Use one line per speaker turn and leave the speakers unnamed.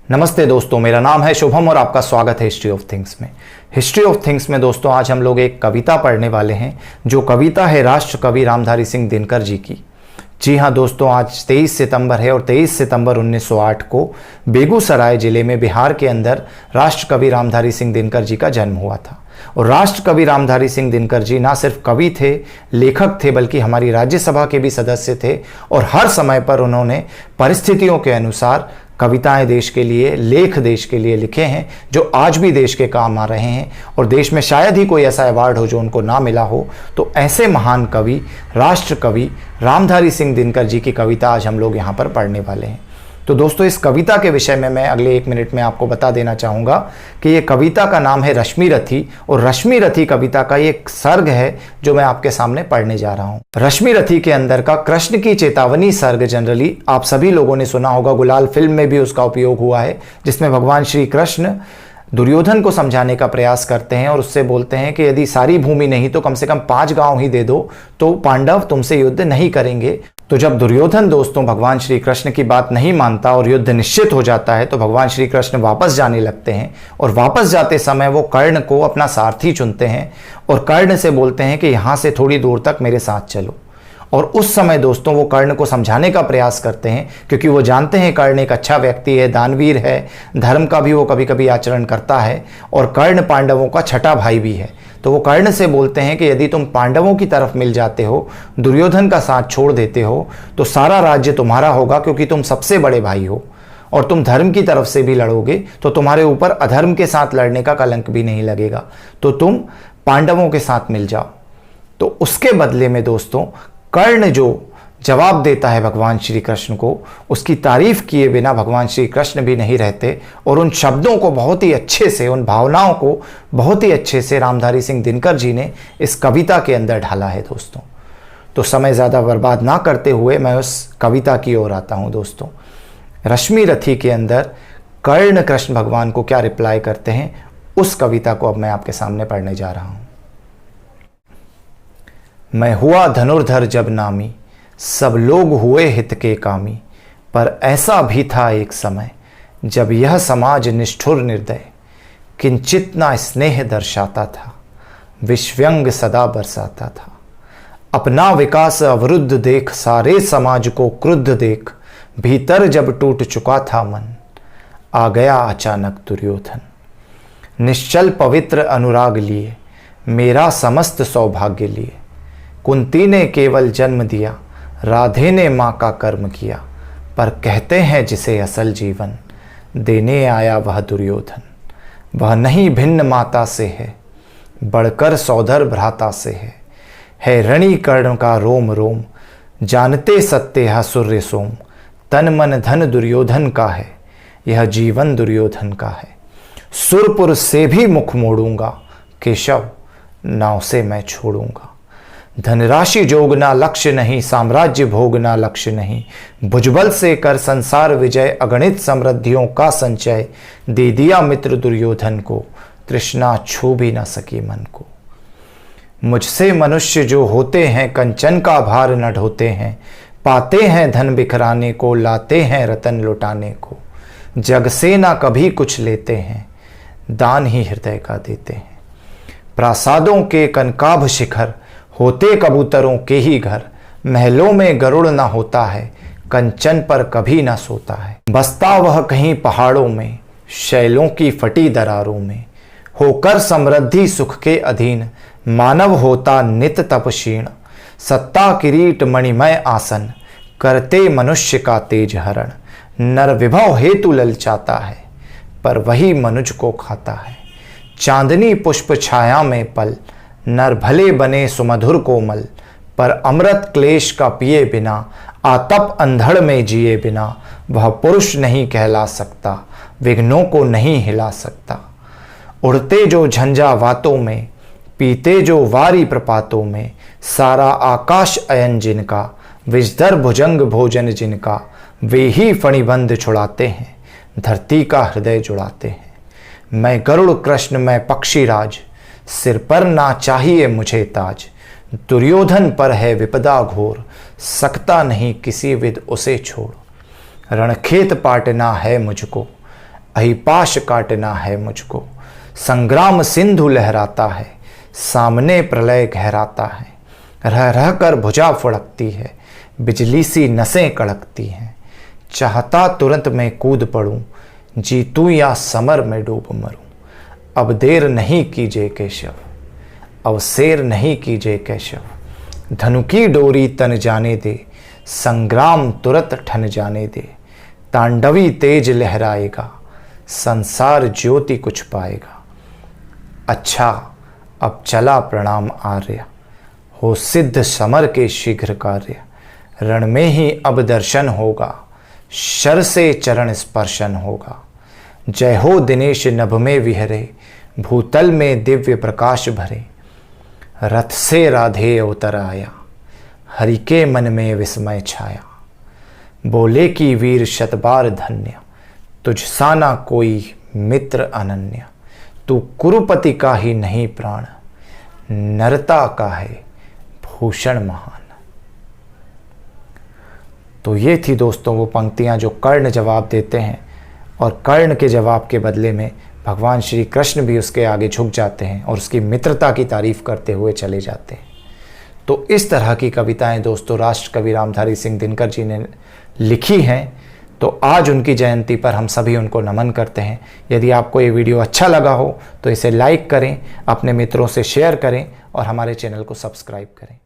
नमस्ते दोस्तों, मेरा नाम है शुभम और आपका स्वागत है हिस्ट्री ऑफ थिंग्स में। हिस्ट्री ऑफ थिंग्स में दोस्तों आज हम लोग एक कविता पढ़ने वाले हैं, जो कविता है राष्ट्र कवि रामधारी सिंह दिनकर जी की। जी हाँ दोस्तों, आज 23 सितंबर है और 23 सितंबर 1908 को बेगूसराय जिले में बिहार के अंदर राष्ट्र कवि रामधारी सिंह दिनकर जी का जन्म हुआ था। और राष्ट्र कवि रामधारी सिंह दिनकर जी ना सिर्फ कवि थे, लेखक थे, बल्कि हमारी राज्यसभा के भी सदस्य थे। और हर समय पर उन्होंने परिस्थितियों के अनुसार कविताएं देश के लिए, लेख देश के लिए लिखे हैं, जो आज भी देश के काम आ रहे हैं। और देश में शायद ही कोई ऐसा अवार्ड हो जो उनको ना मिला हो। तो ऐसे महान कवि, राष्ट्र कवि रामधारी सिंह दिनकर जी की कविता आज हम लोग यहाँ पर पढ़ने वाले हैं। तो दोस्तों, इस कविता के विषय में मैं अगले 1 मिनट में आपको बता देना चाहूँगा कि ये कविता का नाम है रश्मि रथी। और रश्मि रथी कविता का ये एक सर्ग है जो मैं आपके सामने पढ़ने जा रहा हूँ। रश्मि रथी के अंदर का कृष्ण की चेतावनी सर्ग जनरली आप सभी लोगों ने सुना होगा। गुलाल फिल्म में भी उसका उपयोग हुआ है, जिसमें भगवान श्री कृष्ण दुर्योधन को समझाने का प्रयास करते हैं और उससे बोलते हैं कि यदि सारी भूमि नहीं तो कम से कम 5 गांव ही दे दो, तो पांडव तुमसे युद्ध नहीं करेंगे। तो जब दुर्योधन दोस्तों भगवान श्री कृष्ण की बात नहीं मानता और युद्ध निश्चित हो जाता है, तो भगवान श्री कृष्ण वापस जाने लगते हैं। और वापस जाते समय वो कर्ण को अपना सारथी चुनते हैं और कर्ण से बोलते हैं कि यहाँ से थोड़ी दूर तक मेरे साथ चलो। और उस समय दोस्तों वो कर्ण को समझाने का प्रयास करते हैं, क्योंकि वो जानते हैं कर्ण एक अच्छा व्यक्ति है, दानवीर है, धर्म का भी वो कभी कभी आचरण करता है, और कर्ण पांडवों का छठा भाई भी है। तो वो कर्ण से बोलते हैं कि यदि तुम पांडवों की तरफ मिल जाते हो, दुर्योधन का साथ छोड़ देते हो, तो सारा राज्य तुम्हारा होगा, क्योंकि तुम सबसे बड़े भाई हो। और तुम धर्म की तरफ से भी लड़ोगे तो तुम्हारे ऊपर अधर्म के साथ लड़ने का कलंक भी नहीं लगेगा। तो तुम पांडवों के साथ मिल जाओ। तो उसके बदले में दोस्तों कर्ण जो जवाब देता है भगवान श्री कृष्ण को, उसकी तारीफ किए बिना भगवान श्री कृष्ण भी नहीं रहते। और उन शब्दों को बहुत ही अच्छे से, उन भावनाओं को बहुत ही अच्छे से रामधारी सिंह दिनकर जी ने इस कविता के अंदर ढाला है दोस्तों। तो समय ज़्यादा बर्बाद ना करते हुए मैं उस कविता की ओर आता हूँ दोस्तों। रश्मि रथी के अंदर कर्ण कृष्ण भगवान को क्या रिप्लाई करते हैं, उस कविता को अब मैं आपके सामने पढ़ने जा रहा हूँ। मैं हुआ धनुर्धर जब नामी, सब लोग हुए हित के कामी। पर ऐसा भी था एक समय, जब यह समाज निष्ठुर निर्दय, किंचित ना स्नेह दर्शाता था, विषव्यंग सदा बरसाता था। अपना विकास अवरुद्ध देख, सारे समाज को क्रुद्ध देख, भीतर जब टूट चुका था मन, आ गया अचानक दुर्योधन। निश्चल पवित्र अनुराग लिए, मेरा समस्त सौभाग्य लिए। कुंती ने केवल जन्म दिया, राधे ने माँ का कर्म किया। पर कहते हैं जिसे असल जीवन, देने आया वह दुर्योधन। वह नहीं भिन्न माता से है, बढ़कर सौधर भ्राता से है ऋणी कर्ण का रोम रोम, जानते सत्य है सूर्य सोम। तन मन धन दुर्योधन का है, यह जीवन दुर्योधन का है। सुरपुर से भी मुख मोड़ूंगा, केशव नाव से मैं छोड़ूंगा। धनराशि जोगना लक्ष्य नहीं, साम्राज्य भोगना लक्ष्य नहीं। भुजबल से कर संसार विजय, अगणित समृद्धियों का संचय। दे दिया मित्र दुर्योधन को, तृष्णा छू भी न सकी मन को। मुझसे मनुष्य जो होते हैं, कंचन का भार न ढोते हैं। पाते हैं धन बिखराने को, लाते हैं रतन लुटाने को। जग से ना कभी कुछ लेते हैं, दान ही हृदय का देते हैं। प्रासादों के कनकाभ शिखर, होते कबूतरों के ही घर। महलों में गरुड़ ना होता है, कंचन पर कभी ना सोता है। बसता वह कहीं पहाड़ों में, शैलों की फटी दरारों में। होकर समृद्धि सुख के अधीन, मानव होता नित तपक्षीण। सत्ता किरीट मणिमय आसन, करते मनुष्य का तेज हरण। नर विभव हेतु ललचाता है, पर वही मनुज को खाता है। चांदनी पुष्प छाया में पल, नर भले बने सुमधुर कोमल। पर अमृत क्लेश का पिए बिना, आतप अंधड़ में जिए बिना। वह पुरुष नहीं कहला सकता, विघ्नों को नहीं हिला सकता। उड़ते जो झंझावातों में, पीते जो वारी प्रपातों में। सारा आकाश अयन जिनका, विषधर भुजंग भोजन जिनका। वे ही फणिबंध छुड़ाते हैं, धरती का हृदय जुड़ाते हैं। मैं गरुड़ कृष्ण मैं पक्षीराज, सिर पर ना चाहिए मुझे ताज। दुर्योधन पर है विपदा घोर, सकता नहीं किसी विद उसे छोड़। रणखेत पाटना है मुझको, अहिपाश काटना है मुझको। संग्राम सिंधु लहराता है, सामने प्रलय गहराता है। रह रह कर भुजा फुड़कती है, बिजली सी नसें कड़कती हैं। चाहता तुरंत मैं कूद पड़ूं, जीतूं या समर में डूब मरूं। अब देर नहीं कीजिए केशव, अवसेर नहीं कीजिए केशव। धनु की डोरी तन जाने दे, संग्राम तुरंत ठन जाने दे। तांडवी तेज लहराएगा, संसार ज्योति कुछ पाएगा। अच्छा अब चला प्रणाम आर्य, हो सिद्ध समर के शीघ्र कार्य। रण में ही अब दर्शन होगा, शर से चरण स्पर्शन होगा। जय हो दिनेश नभ में विहरे, भूतल में दिव्य प्रकाश भरे। रथ से राधे अवतर आया, हरि के मन में विस्मय छाया। बोले कि वीर शतबार धन्य, तुझ सा ना कोई मित्र अनन्य। तू कुरुपति का ही नहीं प्राण, नरता का है भूषण महान। तो ये थी दोस्तों वो पंक्तियां जो कर्ण जवाब देते हैं, और कर्ण के जवाब के बदले में भगवान श्री कृष्ण भी उसके आगे झुक जाते हैं और उसकी मित्रता की तारीफ करते हुए चले जाते हैं। तो इस तरह की कविताएं दोस्तों राष्ट्र कवि रामधारी सिंह दिनकर जी ने लिखी हैं। तो आज उनकी जयंती पर हम सभी उनको नमन करते हैं। यदि आपको ये वीडियो अच्छा लगा हो तो इसे लाइक करें, अपने मित्रों से शेयर करें और हमारे चैनल को सब्सक्राइब करें।